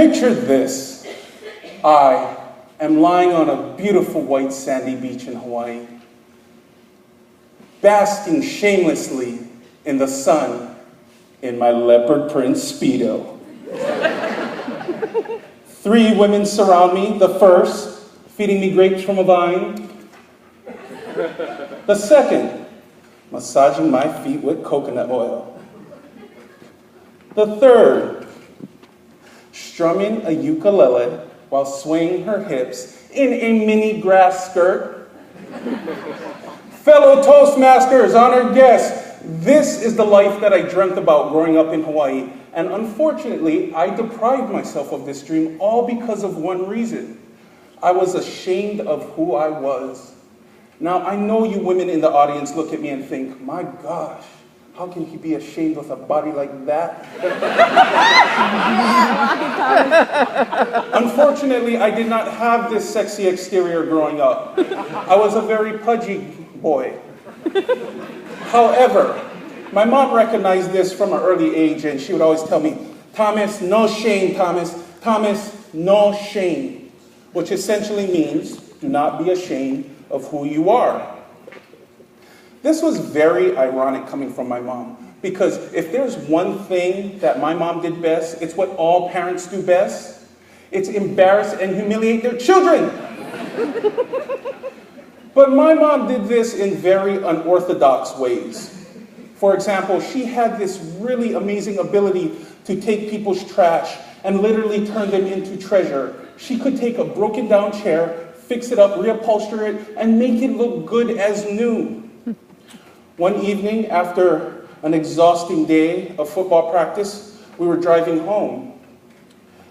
Picture this. I am lying on a beautiful white sandy beach in Hawaii, basking shamelessly in the sun in my leopard print Speedo. 3 women surround me. The first, feeding me grapes from a vine. The second, massaging my feet with coconut oil. The third, strumming a ukulele while swaying her hips in a mini grass skirt. Fellow Toastmasters, honored guests, this is the life that I dreamt about growing up in Hawaii. And unfortunately, I deprived myself of this dream all because of one reason. I was ashamed of who I was. Now, I know you women in the audience look at me and think, my gosh, how can he be ashamed with a body like that? Unfortunately, I did not have this sexy exterior growing up. I was a very pudgy boy. However, my mom recognized this from an early age, and she would always tell me, Thomas, no shame, Thomas. Thomas, no shame. Which essentially means, do not be ashamed of who you are. This was very ironic coming from my mom, because if there's one thing that my mom did best, it's what all parents do best. It's embarrass and humiliate their children. But my mom did this in very unorthodox ways. For example, she had this really amazing ability to take people's trash and literally turn them into treasure. She could take a broken down chair, fix it up, reupholster it, and make it look good as new. One evening, after an exhausting day of football practice, we were driving home.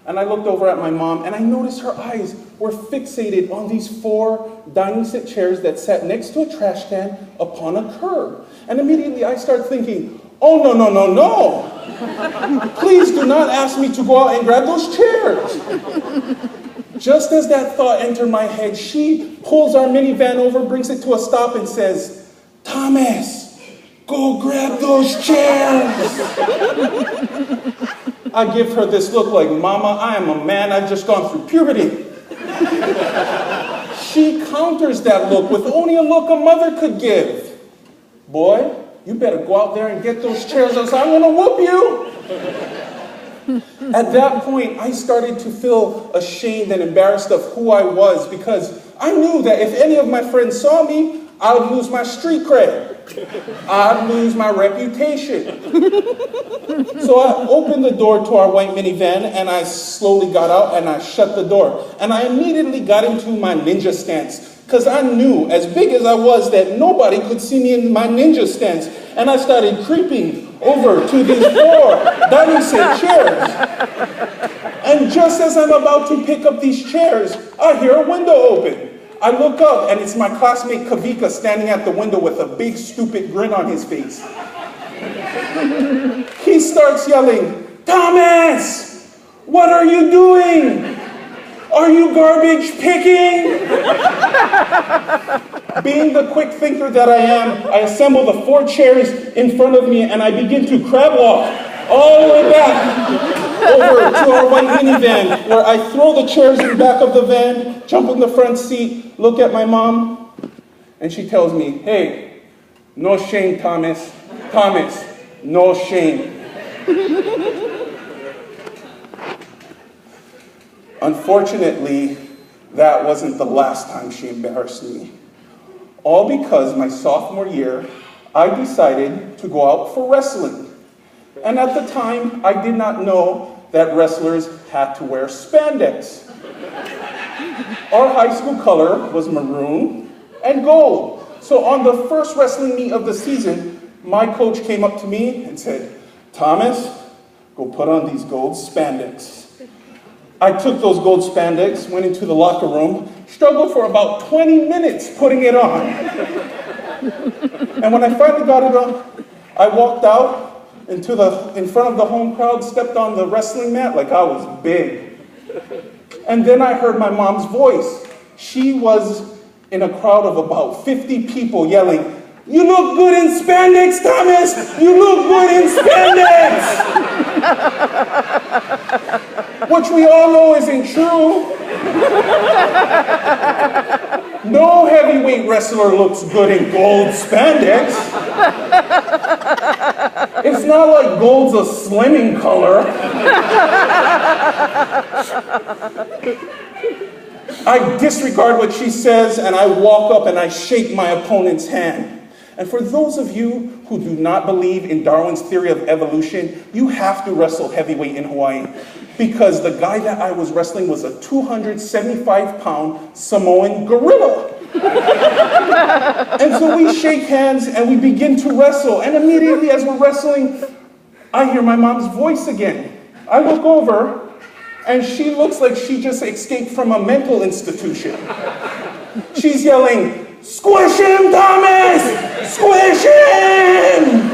And I looked over at my mom, and I noticed her eyes were fixated on these 4 dining set chairs that sat next to a trash can upon a curb. And immediately I started thinking, oh, no, no, no, no. Please do not ask me to go out and grab those chairs. Just as that thought entered my head, she pulls our minivan over, brings it to a stop, and says, Thomas, go grab those chairs. I give her this look like, Mama, I am a man, I've just gone through puberty. She counters that look with only a look a mother could give. Boy, you better go out there and get those chairs, or I'm gonna whoop you. At that point, I started to feel ashamed and embarrassed of who I was, because I knew that if any of my friends saw me, I would lose my street cred. I'd lose my reputation. So I opened the door to our white minivan, and I slowly got out and I shut the door. And I immediately got into my ninja stance, because I knew, as big as I was, that nobody could see me in my ninja stance. And I started creeping over to these 4 dining set chairs. And just as I'm about to pick up these chairs, I hear a window open. I look up, and it's my classmate Kavika standing at the window with a big, stupid grin on his face. He starts yelling, Thomas, what are you doing? Are you garbage picking? Being the quick thinker that I am, I assemble the 4 chairs in front of me, and I begin to crab walk all the way back over to our white minivan, where I throw the chairs in the back of the van, jump in the front seat, look at my mom, and she tells me, hey, no shame, Thomas. Thomas, no shame. Unfortunately, that wasn't the last time she embarrassed me. All because my sophomore year, I decided to go out for wrestling. And at the time, I did not know that wrestlers had to wear spandex. Our high school color was maroon and gold. So on the first wrestling meet of the season, my coach came up to me and said, Thomas, go put on these gold spandex. I took those gold spandex, went into the locker room, struggled for about 20 minutes putting it on. And when I finally got it on, I walked out in front of the home crowd, stepped on the wrestling mat like I was big. And then I heard my mom's voice. She was in a crowd of about 50 people yelling, you look good in spandex, Thomas! You look good in spandex! which we all know isn't true. No heavyweight wrestler looks good in gold spandex. It's not like gold's a slimming color. I disregard what she says, and I walk up and I shake my opponent's hand. And for those of you who do not believe in Darwin's theory of evolution, you have to wrestle heavyweight in Hawaii. Because the guy that I was wrestling was a 275-pound Samoan gorilla. And so we shake hands and we begin to wrestle. And immediately as we're wrestling, I hear my mom's voice again. I look over and she looks like she just escaped from a mental institution. She's yelling, "Squish him, Thomas! Squish him!"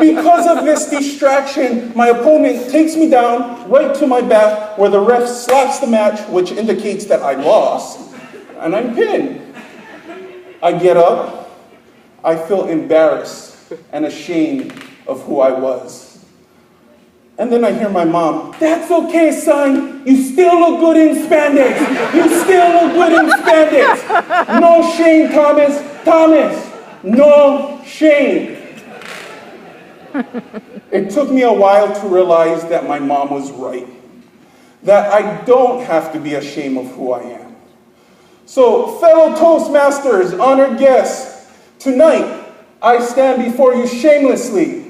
Because of this distraction, my opponent takes me down right to my back where the ref slaps the match, which indicates that I lost, and I'm pinned. I get up, I feel embarrassed and ashamed of who I was. And then I hear my mom, "That's okay, son. You still look good in spandex. You still look good in spandex. No shame, Thomas. Thomas, no shame." It took me a while to realize that my mom was right. That I don't have to be ashamed of who I am. So, fellow Toastmasters, honored guests, tonight I stand before you shamelessly,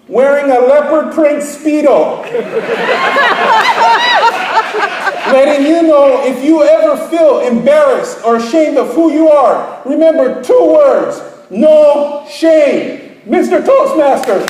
wearing a leopard print Speedo. Letting you know, if you ever feel embarrassed or ashamed of who you are, remember 2 words: no shame. Mr. Toastmaster.